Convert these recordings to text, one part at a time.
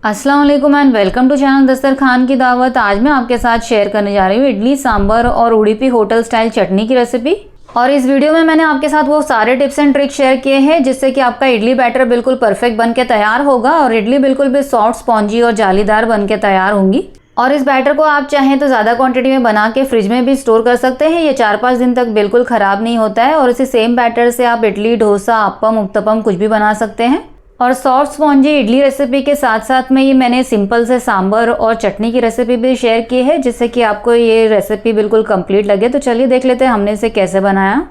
अस्सलाम वालेकुम and welcome to channel दस्तरखान की दावत। आज मैं आपके साथ शेयर करने जा रही हूँ इडली सांभर और उडुपी होटल स्टाइल चटनी की रेसिपी। और इस वीडियो में मैंने आपके साथ वो सारे टिप्स एंड ट्रिक्स शेयर किए हैं जिससे कि आपका इडली बैटर बिल्कुल परफेक्ट बन के तैयार होगा और इडली बिल्कुल भी सॉफ्ट, स्पॉन्जी और जालीदार बन के तैयार होंगी। और इस बैटर को आप चाहें तो ज़्यादा क्वांटिटी में बना के फ्रिज में भी स्टोर कर सकते हैं। ये 4-5 दिन तक बिल्कुल ख़राब नहीं होता है और इसी सेम बैटर से आप इडली, डोसा, अप्पम, उत्तपम कुछ भी बना सकते हैं। और सॉफ्ट स्पॉन्जी इडली रेसिपी के साथ साथ में ये मैंने सिंपल से सांभर और चटनी की रेसिपी भी शेयर की है जिससे कि आपको ये रेसिपी बिल्कुल कंप्लीट लगे। तो चलिए देख लेते हैं हमने इसे कैसे बनाया।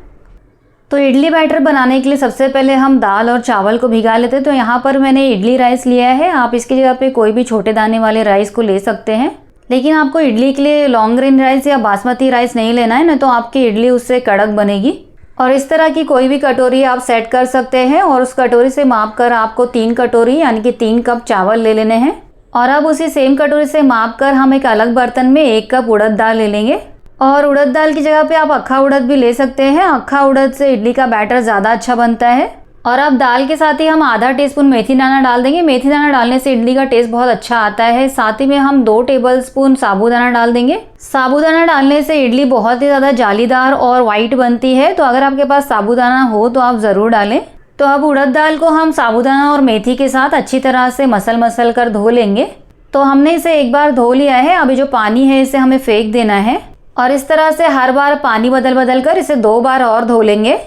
तो इडली बैटर बनाने के लिए सबसे पहले हम दाल और चावल को भिगा लेते हैं। तो यहाँ पर मैंने इडली राइस लिया है, आप इसकी जगह पे कोई भी छोटे दाने वाले राइस को ले सकते हैं। लेकिन आपको इडली के लिए लॉन्ग ग्रेन राइस या बासमती राइस नहीं लेना है, ना तो आपकी इडली उससे कड़क बनेगी। और इस तरह की कोई भी कटोरी आप सेट कर सकते हैं और उस कटोरी से माप कर आपको 3 कटोरी यानी कि 3 कप चावल ले लेने हैं। और अब उसी सेम कटोरी से माप कर हम एक अलग बर्तन में 1 कप उड़द दाल ले लेंगे। और उड़द दाल की जगह पे आप अक्खा उड़द भी ले सकते हैं। अक्खा उड़द से इडली का बैटर ज़्यादा अच्छा बनता है। और अब दाल के साथ ही हम आधा टीस्पून मेथी दाना डाल देंगे। मेथी दाना डालने से इडली का टेस्ट बहुत अच्छा आता है। साथ ही में हम 2 टेबलस्पून साबूदाना डाल देंगे। साबूदाना डालने से इडली बहुत ही ज़्यादा जालीदार और वाइट बनती है, तो अगर आपके पास साबूदाना हो तो आप ज़रूर डालें। तो अब उड़द दाल को हम साबूदाना और मेथी के साथ अच्छी तरह से मसल कर धो लेंगे। तो हमने इसे एक बार धो लिया है, अभी जो पानी है इसे हमें फेंक देना है। और इस तरह से हर बार पानी बदल कर इसे 2 बार और धो लेंगे।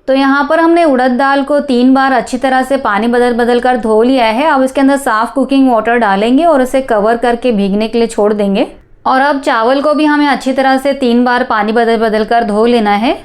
तो यहाँ पर हमने उड़द दाल को 3 बार अच्छी तरह से पानी बदल कर धो लिया है। अब इसके अंदर साफ कुकिंग वाटर डालेंगे और इसे कवर करके भीगने के लिए छोड़ देंगे। और अब चावल को भी हमें अच्छी तरह से 3 बार पानी बदल कर धो लेना है।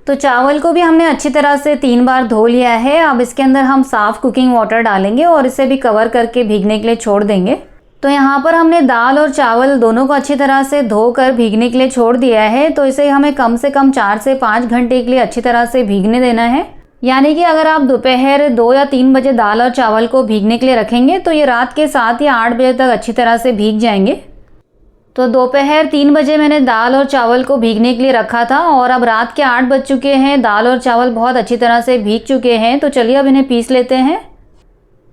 तो चावल को भी हमने अच्छी तरह से 3 बार धो लिया है। अब इसके अंदर हम साफ कुकिंग वाटर डालेंगे और इसे भी कवर करके भीगने के लिए छोड़ देंगे। तो यहाँ पर हमने दाल और चावल दोनों को अच्छी तरह से धोकर भीगने के लिए छोड़ दिया है। तो इसे हमें कम से कम 4 से 5 घंटे के लिए अच्छी तरह से भीगने देना है। यानी कि अगर आप दोपहर 2 या 3 बजे दाल और चावल को भीगने के लिए रखेंगे तो ये रात के 7 या 8 बजे तक अच्छी तरह से भीग जाएंगे। तो दोपहर 3 बजे मैंने दाल और चावल को भीगने के लिए रखा था और अब रात के 8 बज चुके हैं। दाल और चावल बहुत अच्छी तरह से भीग चुके हैं। तो चलिए अब इन्हें पीस लेते हैं।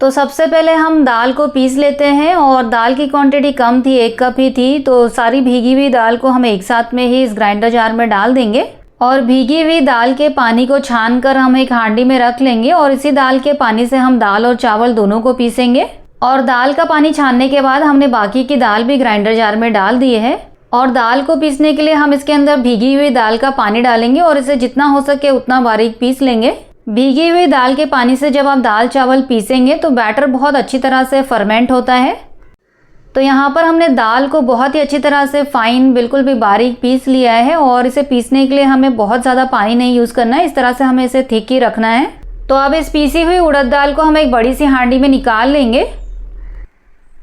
तो सबसे पहले हम दाल को पीस लेते हैं और दाल की क्वांटिटी कम थी, 1 कप ही थी। तो सारी भीगी हुई दाल को हम एक साथ में ही इस ग्राइंडर जार में डाल देंगे। और भीगी हुई दाल के पानी को छान कर हम एक हांडी में रख लेंगे और इसी दाल के पानी से हम दाल और चावल दोनों को पीसेंगे। और दाल का पानी छानने के बाद हमने बाकी की दाल भी ग्राइंडर जार में डाल दी है। और दाल को पीसने के लिए हम इसके अंदर भीगी हुई दाल का पानी डालेंगे और इसे जितना हो सके उतना बारीक पीस लेंगे। भीगी हुई दाल के पानी से जब आप दाल चावल पीसेंगे तो बैटर बहुत अच्छी तरह से फर्मेंट होता है। तो यहाँ पर हमने दाल को बहुत ही अच्छी तरह से फाइन, बिल्कुल भी बारीक पीस लिया है। और इसे पीसने के लिए हमें बहुत ज़्यादा पानी नहीं यूज़ करना है, इस तरह से हमें इसे थिक ही रखना है। तो अब इस पीसी हुई उड़द दाल को हम एक बड़ी सी हांडी में निकाल लेंगे।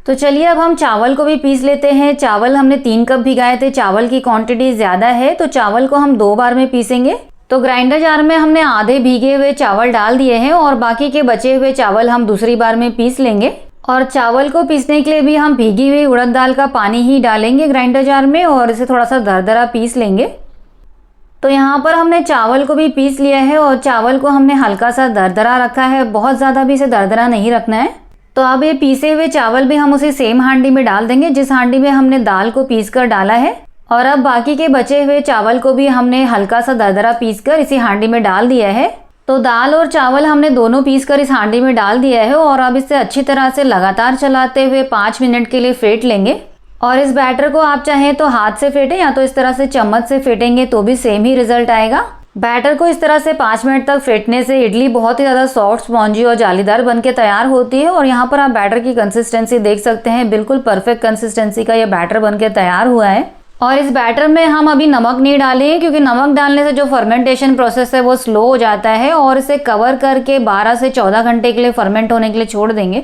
तो चलिए अब हम चावल को भी पीस लेते हैं। चावल हमने 3 कप भिगाए थे, चावल की क्वांटिटी ज़्यादा है तो चावल को हम 2 बार में पीसेंगे। तो ग्राइंडर जार में हमने आधे भीगे हुए चावल डाल दिए हैं और बाकी के बचे हुए चावल हम दूसरी बार में पीस लेंगे। और चावल को पीसने के लिए भी हम भीगी हुई उड़द दाल का पानी ही डालेंगे ग्राइंडर जार में और इसे थोड़ा सा दरदरा पीस लेंगे। तो यहाँ पर हमने चावल को भी पीस लिया है और चावल को हमने हल्का सा दरदरा रखा है, बहुत ज़्यादा भी इसे दरदरा नहीं रखना है। तो अब ये पीसे हुए चावल भी हम उसी सेम हांडी में डाल देंगे जिस हांडी में हमने दाल को पीस कर डाला है। और अब बाकी के बचे हुए चावल को भी हमने हल्का सा दरदरा पीसकर इसी हांडी में डाल दिया है। तो दाल और चावल हमने दोनों पीसकर इस हांडी में डाल दिया है और अब इसे अच्छी तरह से लगातार चलाते हुए 5 मिनट के लिए फेंट लेंगे। और इस बैटर को आप चाहें तो हाथ से फेंटें या तो इस तरह से चम्मच से फेंटेंगे तो भी सेम ही रिजल्ट आएगा। बैटर को इस तरह से 5 मिनट तक फेंटने से इडली बहुत ही ज़्यादा सॉफ्ट, स्पॉन्जी और जालीदार बनके तैयार होती है। और यहाँ पर आप बैटर की कंसिस्टेंसी देख सकते हैं, बिल्कुल परफेक्ट कंसिस्टेंसी का ये बैटर बनके तैयार हुआ है। और इस बैटर में हम अभी नमक नहीं डालेंगे क्योंकि नमक डालने से जो फर्मेंटेशन प्रोसेस है वो स्लो हो जाता है। और इसे कवर करके 12 से 14 घंटे के लिए फर्मेंट होने के लिए छोड़ देंगे।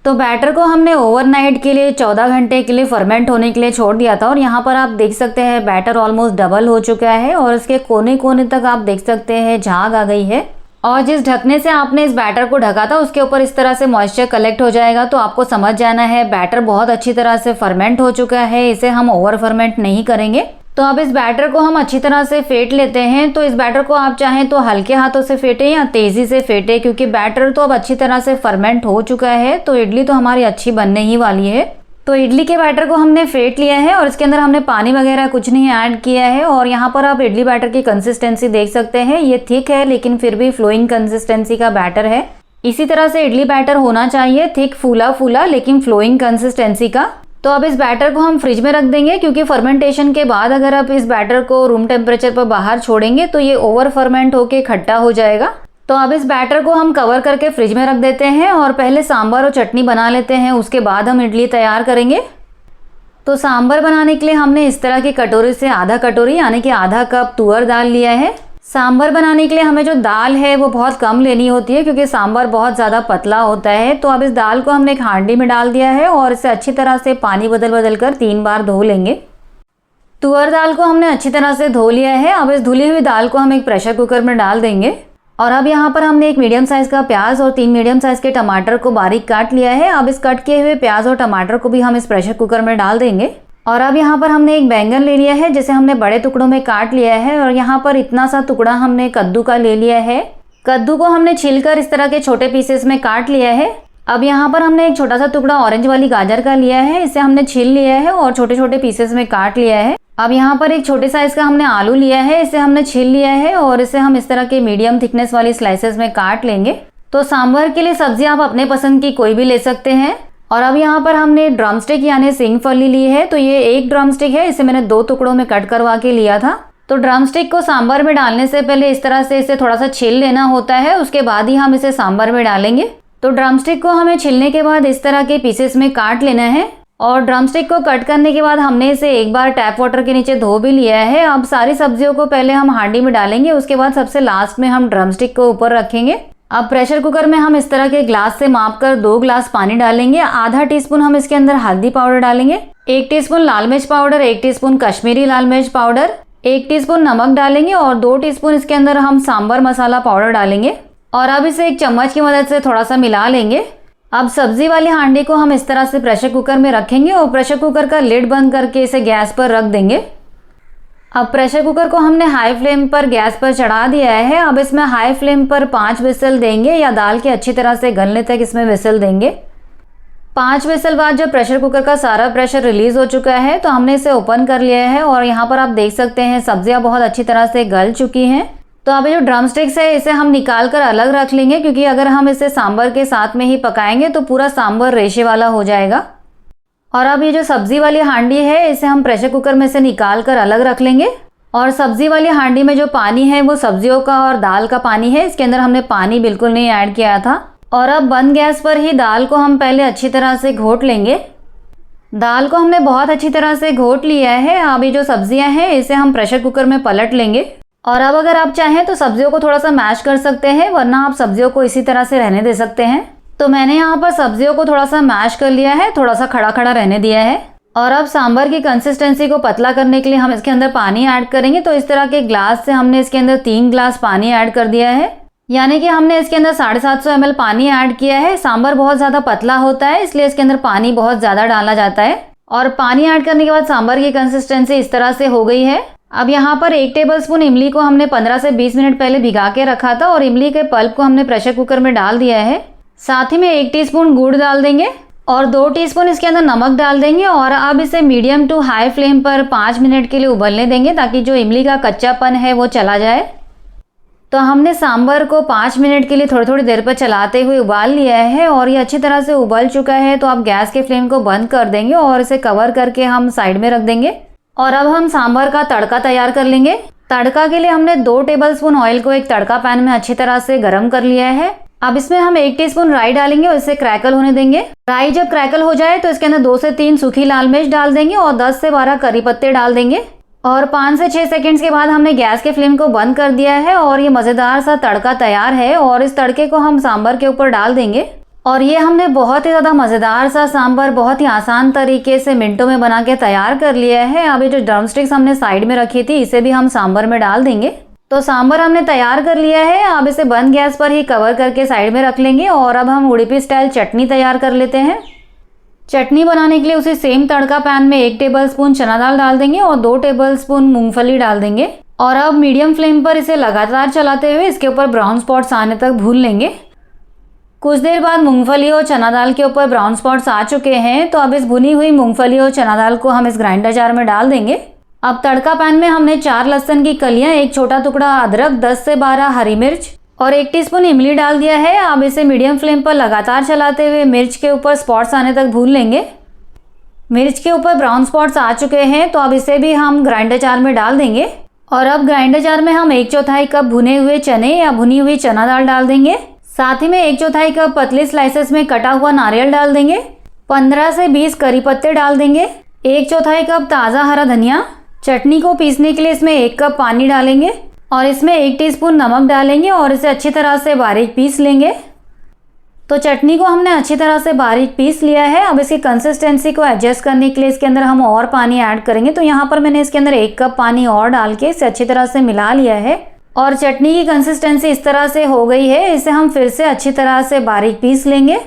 तो बैटर को हमने ओवरनाइट के लिए 14 घंटे के लिए फर्मेंट होने के लिए छोड़ दिया था। और यहाँ पर आप देख सकते हैं बैटर ऑलमोस्ट डबल हो चुका है और इसके कोने कोने तक आप देख सकते हैं झाग आ गई है। और जिस ढकने से आपने इस बैटर को ढका था उसके ऊपर इस तरह से मॉइस्चर कलेक्ट हो जाएगा। तो आपको समझ जाना है बैटर बहुत अच्छी तरह से फर्मेंट हो चुका है, इसे हम ओवर फर्मेंट नहीं करेंगे। तो अब इस बैटर को हम अच्छी तरह से फेंट लेते हैं। तो इस बैटर को आप चाहें तो हल्के हाथों से फेंटें या तेज़ी से फेंटें, क्योंकि बैटर तो अब अच्छी तरह से फर्मेंट हो चुका है, तो इडली तो हमारी अच्छी बनने ही वाली है। तो इडली के बैटर को हमने फेंट लिया है और इसके अंदर हमने पानी वगैरह कुछ नहीं ऐड किया है। और यहाँ पर आप इडली बैटर की कंसिस्टेंसी देख सकते हैं, ये थिक है लेकिन फिर भी फ्लोइंग कंसिस्टेंसी का बैटर है। इसी तरह से इडली बैटर होना चाहिए, थिक फूला फूला लेकिन फ्लोइंग कंसिस्टेंसी का। तो अब इस बैटर को हम फ्रिज में रख देंगे, क्योंकि फर्मेंटेशन के बाद अगर आप इस बैटर को रूम टेम्परेचर पर बाहर छोड़ेंगे तो ये ओवर फर्मेंट होके खट्टा हो जाएगा। तो अब इस बैटर को हम कवर करके फ्रिज में रख देते हैं और पहले सांभर और चटनी बना लेते हैं, उसके बाद हम इडली तैयार करेंगे। तो सांभर बनाने के लिए हमने इस तरह की कटोरी से आधा कटोरी यानी कि आधा कप तुअर दाल लिया है। सांभर बनाने के लिए हमें जो दाल है वो बहुत कम लेनी होती है, क्योंकि सांभर बहुत ज़्यादा पतला होता है। तो अब इस दाल को हमने एक हांडी में डाल दिया है और इसे अच्छी तरह से पानी बदल बदल कर 3 बार धो लेंगे। तुअर दाल को हमने अच्छी तरह से धो लिया है। अब इस धुली हुई दाल को हम एक प्रेशर कुकर में डाल देंगे। और अब यहाँ पर हमने एक मीडियम साइज़ का प्याज और 3 मीडियम साइज़ के टमाटर को बारीक काट लिया है। अब इस कट किए हुए प्याज और टमाटर को भी हम इस प्रेशर कुकर में डाल देंगे। और अब यहाँ पर हमने एक बैंगन ले लिया है, जिसे हमने बड़े टुकड़ों में काट लिया है। और यहाँ पर इतना सा टुकड़ा हमने कद्दू का ले लिया है। कद्दू को हमने छीलकर इस तरह के छोटे पीसेस में काट लिया है। अब यहाँ पर हमने एक छोटा सा टुकड़ा ऑरेंज वाली गाजर का लिया है, इसे हमने छील लिया है और छोटे छोटे पीसेस में काट लिया है। अब यहाँ पर एक छोटे साइज का हमने आलू लिया है, इसे हमने छील लिया है और इसे हम इस तरह के मीडियम थिकनेस वाली स्लाइसेस में काट लेंगे। तो सांभर के लिए सब्जी आप अपने पसंद की कोई भी ले सकते हैं। और अब यहाँ पर हमने ड्रमस्टिक यानी सिंगफली ली है। तो ये एक ड्रमस्टिक है, इसे मैंने 2 टुकड़ों में कट करवा के लिया था। तो ड्रमस्टिक को सांभर में डालने से पहले इस तरह से इसे थोड़ा सा छील लेना होता है, उसके बाद ही हम इसे सांभर में डालेंगे। तो ड्रमस्टिक को हमें छीलने के बाद इस तरह के पीसेस में काट लेना है। और ड्रमस्टिक को कट करने के बाद हमने इसे एक बार टैप वाटर के नीचे धो भी लिया है। अब सारी सब्जियों को पहले हम हांडी में डालेंगे, उसके बाद सबसे लास्ट में हम ड्रमस्टिक को ऊपर रखेंगे। अब प्रेशर कुकर में हम इस तरह के ग्लास से मापकर 2 ग्लास पानी डालेंगे। आधा टीस्पून हम इसके अंदर हल्दी पाउडर डालेंगे, 1 टीस्पून लाल मिर्च पाउडर, 1 टीस्पून कश्मीरी लाल मिर्च पाउडर, 1 टीस्पून नमक डालेंगे और 2 टीस्पून इसके अंदर हम सांभर मसाला पाउडर डालेंगे। और अब इसे एक चम्मच की मदद से थोड़ा सा मिला लेंगे। अब सब्जी वाली हांडी को हम इस तरह से प्रेशर कुकर में रखेंगे और प्रेशर कुकर का लिड बंद करके इसे गैस पर रख देंगे। अब प्रेशर कुकर को हमने हाई फ्लेम पर गैस पर चढ़ा दिया है। अब इसमें हाई फ्लेम पर 5 विसल देंगे या दाल के अच्छी तरह से गलने तक इसमें विसल देंगे। 5 विसल बाद जब प्रेशर कुकर का सारा प्रेशर रिलीज हो चुका है तो हमने इसे ओपन कर लिया है और यहाँ पर आप देख सकते हैं सब्जियाँ बहुत अच्छी तरह से गल चुकी हैं। तो अब ये जो ड्रमस्टिक्स है इसे हम निकाल कर अलग रख लेंगे, क्योंकि अगर हम इसे सांभर के साथ में ही पकाएंगे तो पूरा सांभर रेशे वाला हो जाएगा। और अब ये जो सब्जी वाली हांडी है इसे हम प्रेशर कुकर में से निकाल कर अलग रख लेंगे। और सब्जी वाली हांडी में जो पानी है वो सब्जियों का और दाल का पानी है, इसके अंदर हमने पानी बिल्कुल नहीं ऐड किया था। और अब बंद गैस पर ही दाल को हम पहले अच्छी तरह से घोट लेंगे। दाल को हमने बहुत अच्छी तरह से घोट लिया है। अब ये जो सब्जियां हैं इसे हम प्रेशर कुकर में पलट लेंगे। और अब अगर आप चाहें तो सब्जियों को थोड़ा सा मैश कर सकते हैं, वरना आप सब्जियों को इसी तरह से रहने दे सकते हैं। तो मैंने यहाँ पर सब्जियों को थोड़ा सा मैश कर लिया है, थोड़ा सा खड़ा खड़ा रहने दिया है। और अब सांभर की कंसिस्टेंसी को पतला करने के लिए हम इसके अंदर पानी ऐड करेंगे। तो इस तरह के ग्लास से हमने इसके अंदर 3 ग्लास पानी ऐड कर दिया है, यानी कि हमने इसके अंदर 750 ml पानी ऐड किया है। सांभर बहुत ज़्यादा पतला होता है, इसलिए इसके अंदर पानी बहुत ज़्यादा डाला जाता है। और पानी ऐड करने के बाद सांभर की कंसिस्टेंसी इस तरह से हो गई है। अब यहाँ पर 1 टेबलस्पून इमली को हमने 15 से 20 मिनट पहले भिगा के रखा था और इमली के पल्प को हमने प्रेशर कुकर में डाल दिया है। साथ ही में 1 टीस्पून गुड़ डाल देंगे और 2 टीस्पून इसके अंदर नमक डाल देंगे। और अब इसे मीडियम टू हाई फ्लेम पर 5 मिनट के लिए उबलने देंगे, ताकि जो इमली का कच्चापन है वो चला जाए। तो हमने सांभर को 5 मिनट के लिए थोड़ी थोड़ी देर पर चलाते हुए उबाल लिया है और ये अच्छी तरह से उबल चुका है। तो आप गैस के फ्लेम को बंद कर देंगे और इसे कवर करके हम साइड में रख देंगे। और अब हम सांभर का तड़का तैयार कर लेंगे। तड़का के लिए हमने 2 टेबलस्पून ऑयल को एक तड़का पैन में अच्छी तरह से गर्म कर लिया है। अब इसमें हम 1 टीस्पून राई डालेंगे और इसे क्रैकल होने देंगे। राई जब क्रैकल हो जाए तो इसके अंदर 2 से 3 सूखी लाल मिर्च डाल देंगे और 10 से 12 करी पत्ते डाल देंगे। और 5 से 6 सेकंड्स के बाद हमने गैस के फ्लेम को बंद कर दिया है और ये मज़ेदार सा तड़का तैयार है। और इस तड़के को हम सांभर के ऊपर डाल देंगे। और ये हमने बहुत ही ज़्यादा मज़ेदार सा सांभर बहुत ही आसान तरीके से मिनटों में बना के तैयार कर लिया है। अब ये जो ड्रमस्टिक्स हमने साइड में रखी थी इसे भी हम सांभर में डाल देंगे। तो सांभर हमने तैयार कर लिया है। अब इसे बंद गैस पर ही कवर करके साइड में रख लेंगे। और अब हम उडुपी स्टाइल चटनी तैयार कर लेते हैं। चटनी बनाने के लिए उसी सेम तड़का पैन में 1 टेबलस्पून चना दाल डाल देंगे और 2 टेबलस्पून मूंगफली डाल देंगे और अब मीडियम फ्लेम पर इसे लगातार चलाते हुए इसके ऊपर ब्राउन स्पॉट्स आने तक भून लेंगे। कुछ देर बाद मूंगफली और चना दाल के ऊपर ब्राउन स्पॉट्स आ चुके हैं, तो अब इस भुनी हुई मूंगफली और चना दाल को हम इस ग्राइंडर जार में डाल देंगे। अब तड़का पैन में हमने 4 लहसुन की कलियां, 1 छोटा टुकड़ा अदरक, 10 से 12 हरी मिर्च और 1 टीस्पून इमली डाल दिया है। अब इसे मीडियम फ्लेम पर लगातार चलाते हुए मिर्च के ऊपर स्पॉट्स आने तक भून लेंगे। मिर्च के ऊपर ब्राउन स्पॉट्स आ चुके हैं, तो अब इसे भी हम ग्राइंडर जार में डाल देंगे और अब ग्राइंडर जार में हम 1/4 कप भुने हुए चने या भुनी हुई चना दाल डाल देंगे। साथ ही में 1/4 कप पतले स्लाइसेस में कटा हुआ नारियल डाल देंगे। 15 से 20 करी पत्ते डाल देंगे। 1/4 कप ताज़ा हरा धनिया। चटनी को पीसने के लिए इसमें 1 कप पानी डालेंगे और इसमें 1 टीस्पून नमक डालेंगे और इसे अच्छी तरह से बारीक पीस लेंगे। तो चटनी को हमने अच्छी तरह से बारीक पीस लिया है। अब इसकी कंसिस्टेंसी को एडजस्ट करने के लिए इसके अंदर हम और पानी ऐड करेंगे। तो यहाँ पर मैंने इसके अंदर 1 कप पानी और डाल के इसे अच्छी तरह से मिला लिया है और चटनी की कंसिस्टेंसी इस तरह से हो गई है। इसे हम फिर से अच्छी तरह से बारीक पीस लेंगे।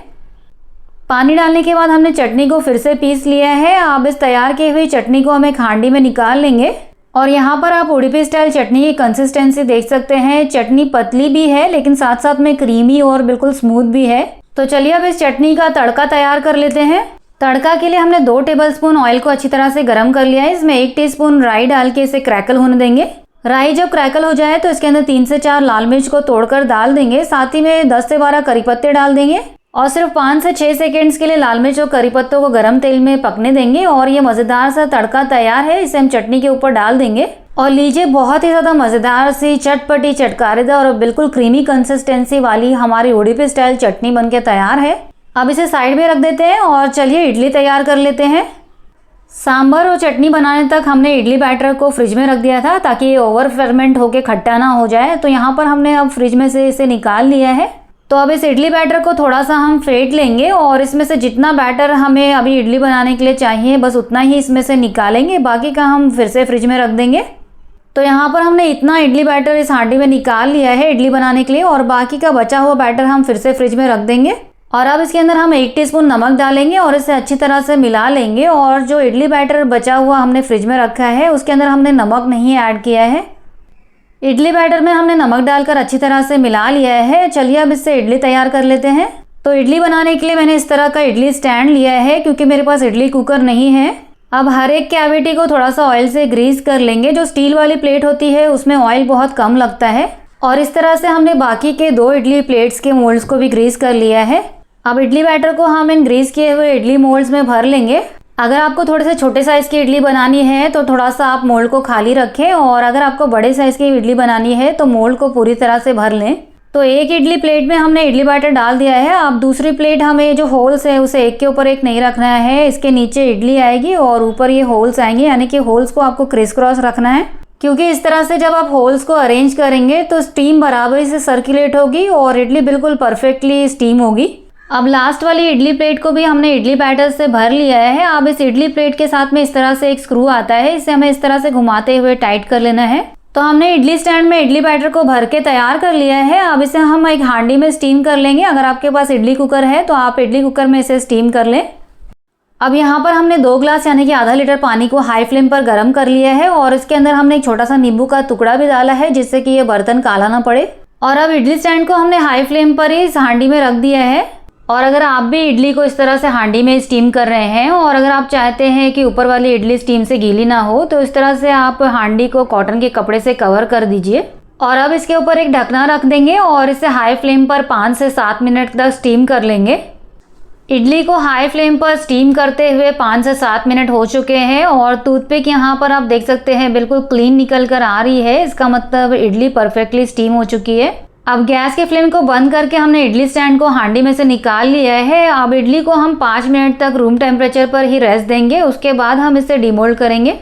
पानी डालने के बाद हमने चटनी को फिर से पीस लिया है। अब इस तैयार की हुई चटनी को हम एक हांडी में निकाल लेंगे और यहाँ पर आप उडुपी स्टाइल चटनी की कंसिस्टेंसी देख सकते हैं। चटनी पतली भी है लेकिन साथ साथ में क्रीमी और बिल्कुल स्मूथ भी है। तो चलिए अब इस चटनी का तड़का तैयार कर लेते हैं। तड़का के लिए हमने 2 टेबलस्पून ऑयल को अच्छी तरह से गर्म कर लिया है। इसमें 1 टीस्पून राई डाल के इसे क्रैकल होने देंगे। राई जब क्रैकल हो जाए तो इसके अंदर 3 से 4 लाल मिर्च को तोड़कर डाल देंगे। साथ ही में 10 से 12 करी पत्ते डाल देंगे और सिर्फ 5 से 6 सेकेंड्स के लिए लाल मिर्च और करी पत्तों को गर्म तेल में पकने देंगे और ये मज़ेदार सा तड़का तैयार है। इसे हम चटनी के ऊपर डाल देंगे और लीजिए बहुत ही ज़्यादा मज़ेदार सी चटपटी चटकारेदार और बिल्कुल क्रीमी कंसिस्टेंसी वाली हमारी उडुपी स्टाइल चटनी बनके तैयार है। अब इसे साइड में रख देते हैं और चलिए इडली तैयार कर लेते हैं। सांभर और चटनी बनाने तक हमने इडली बैटर को फ्रिज में रख दिया था ताकि ये ओवर फर्मेंट होके खट्टा ना हो जाए। तो यहाँ पर हमने अब फ्रिज में से इसे निकाल लिया है। तो अब इस इडली बैटर को थोड़ा सा हम फेंट लेंगे और इसमें से जितना बैटर हमें अभी इडली बनाने के लिए चाहिए बस उतना ही इसमें से निकालेंगे। बाकी का हम फिर से फ्रिज में रख देंगे। तो यहाँ पर हमने इतना इडली बैटर इस हांडी में निकाल लिया है इडली बनाने के लिए और बाकी का बचा हुआ बैटर हम फिर से फ्रिज में रख देंगे। और अब इसके अंदर हम 1 टीस्पून नमक डालेंगे और इसे अच्छी तरह से मिला लेंगे। और जो इडली बैटर बचा हुआ हमने फ्रिज में रखा है उसके अंदर हमने नमक नहीं ऐड किया है। इडली बैटर में हमने नमक डालकर अच्छी तरह से मिला लिया है। चलिए अब इससे इडली तैयार कर लेते हैं। तो इडली बनाने के लिए मैंने इस तरह का इडली स्टैंड लिया है क्योंकि मेरे पास इडली कुकर नहीं है। अब हर एक कैविटी को थोड़ा सा ऑयल से ग्रीस कर लेंगे। जो स्टील वाली प्लेट होती है उसमें ऑयल बहुत कम लगता है और इस तरह से हमने बाकी के 2 इडली प्लेट्स के मोल्ड्स को भी ग्रीस कर लिया है। अब इडली बैटर को हम इन ग्रीस किए हुए इडली मोल्ड्स में भर लेंगे। अगर आपको थोड़े से छोटे साइज़ की इडली बनानी है तो थोड़ा सा आप मोल्ड को खाली रखें और अगर आपको बड़े साइज़ की इडली बनानी है तो मोल्ड को पूरी तरह से भर लें। तो एक इडली प्लेट में हमने इडली बैटर डाल दिया है। अब दूसरी प्लेट हमें जो होल्स है उसे एक के ऊपर एक नहीं रखना है। इसके नीचे इडली आएगी और ऊपर ये होल्स आएंगे, यानी कि होल्स को आपको क्रिस क्रॉस रखना है क्योंकि इस तरह से जब आप होल्स को अरेंज करेंगे तो स्टीम बराबरी से सर्कुलेट होगी और इडली बिल्कुल परफेक्टली स्टीम होगी। अब लास्ट वाली इडली प्लेट को भी हमने इडली बैटर से भर लिया है। अब इस इडली प्लेट के साथ में इस तरह से एक स्क्रू आता है, इसे हमें इस तरह से घुमाते हुए टाइट कर लेना है। तो हमने इडली स्टैंड में इडली बैटर को भर के तैयार कर लिया है। अब इसे हम एक हांडी में स्टीम कर लेंगे। अगर आपके पास इडली कुकर है तो आप इडली कुकर में इसे स्टीम कर लें। अब यहाँ पर हमने 2 ग्लास यानी कि आधा लीटर पानी को हाई फ्लेम पर गर्म कर लिया है और इसके अंदर हमने एक छोटा सा नींबू का टुकड़ा भी डाला है जिससे कि ये बर्तन काला ना पड़े। और अब इडली स्टैंड को हमने हाई फ्लेम पर ही इस हांडी में रख दिया है। और अगर आप भी इडली को इस तरह से हांडी में स्टीम कर रहे हैं और अगर आप चाहते हैं कि ऊपर वाली इडली स्टीम से गीली ना हो तो इस तरह से आप हांडी को कॉटन के कपड़े से कवर कर दीजिए। और अब इसके ऊपर एक ढकना रख देंगे और इसे हाई फ्लेम पर 5 से 7 मिनट तक स्टीम कर लेंगे। इडली को हाई फ्लेम पर स्टीम करते हुए 5 से 7 मिनट हो चुके हैं और टूथपिक यहाँ पर आप देख सकते हैं बिल्कुल क्लीन निकल कर आ रही है। इसका मतलब इडली परफेक्टली स्टीम हो चुकी है। अब गैस के फ्लेम को बंद करके हमने इडली स्टैंड को हांडी में से निकाल लिया है। अब इडली को हम 5 मिनट तक रूम टेम्परेचर पर ही रेस्ट देंगे, उसके बाद हम इसे डिमोल्ड करेंगे।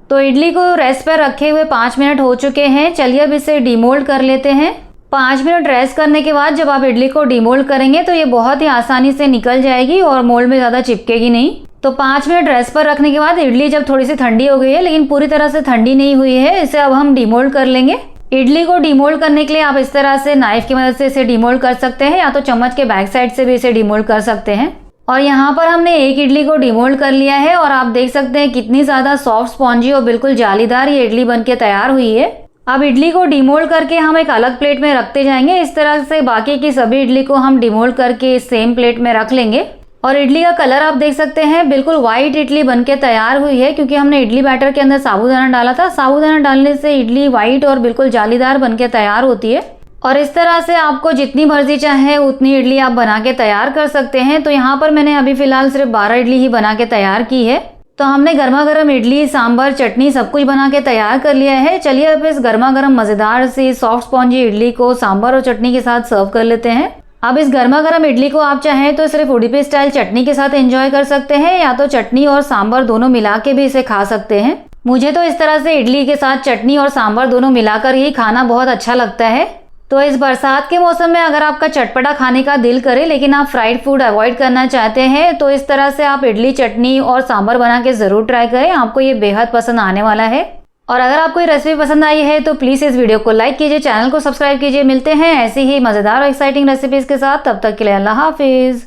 तो इडली को रेस्ट पर रखे हुए 5 मिनट हो चुके हैं। चलिए अब इसे डिमोल्ड कर लेते हैं। 5 मिनट रेस्ट करने के बाद जब आप इडली को डिमोल्ड करेंगे तो ये बहुत ही आसानी से निकल जाएगी और मोल्ड में ज़्यादा चिपकेगी नहीं। तो 5 मिनट रेस्ट पर रखने के बाद इडली जब थोड़ी सी ठंडी हो गई है लेकिन पूरी तरह से ठंडी नहीं हुई है, इसे अब हम डिमोल्ड कर लेंगे। इडली को डिमोल्ड करने के लिए आप इस तरह से नाइफ की मदद से इसे डिमोल्ड कर सकते हैं या तो चम्मच के बैक साइड से भी इसे डिमोल्ड कर सकते हैं। और यहाँ पर हमने एक इडली को डिमोल्ड कर लिया है और आप देख सकते हैं कितनी ज़्यादा सॉफ्ट स्पॉन्जी और बिल्कुल जालीदार ये इडली बनके तैयार हुई है। अब इडली को डिमोल्ड करके हम एक अलग प्लेट में रखते जाएंगे। इस तरह से बाकी की सभी इडली को हम डिमोल्ड करके सेम प्लेट में रख लेंगे। और इडली का कलर आप देख सकते हैं बिल्कुल वाइट इडली बनके तैयार हुई है, क्योंकि हमने इडली बैटर के अंदर साबूदाना डाला था। साबूदाना डालने से इडली वाइट और बिल्कुल जालीदार बनके तैयार होती है। और इस तरह से आपको जितनी मर्जी चाहे उतनी इडली आप बना के तैयार कर सकते हैं। तो यहाँ पर मैंने अभी फिलहाल सिर्फ 12 इडली ही बना के तैयार की है। तो हमने गर्मा गर्म इडली, सांभर, चटनी सब कुछ बना के तैयार कर लिया है। चलिए अब इस गर्मा गर्म मज़ेदार सी सॉफ्ट स्पॉन्जी इडली को सांभर और चटनी के साथ सर्व कर लेते हैं। अब इस गर्मा गर्म इडली को आप चाहें तो सिर्फ उडुपी स्टाइल चटनी के साथ एंजॉय कर सकते हैं, या तो चटनी और सांभर दोनों मिला के भी इसे खा सकते हैं। मुझे तो इस तरह से इडली के साथ चटनी और सांभर दोनों मिलाकर ही खाना बहुत अच्छा लगता है। तो इस बरसात के मौसम में अगर आपका चटपटा खाने का दिल करे लेकिन आप फ्राइड फूड अवॉइड करना चाहते हैं, तो इस तरह से आप इडली, चटनी और सांभर बना के ज़रूर ट्राई करें। आपको ये बेहद पसंद आने वाला है। और अगर आपको ये रेसिपी पसंद आई है तो प्लीज़ इस वीडियो को लाइक कीजिए, चैनल को सब्सक्राइब कीजिए। मिलते हैं ऐसी ही मज़ेदार और एक्साइटिंग रेसिपीज़ के साथ। तब तक के लिए अल्लाह हाफिज़।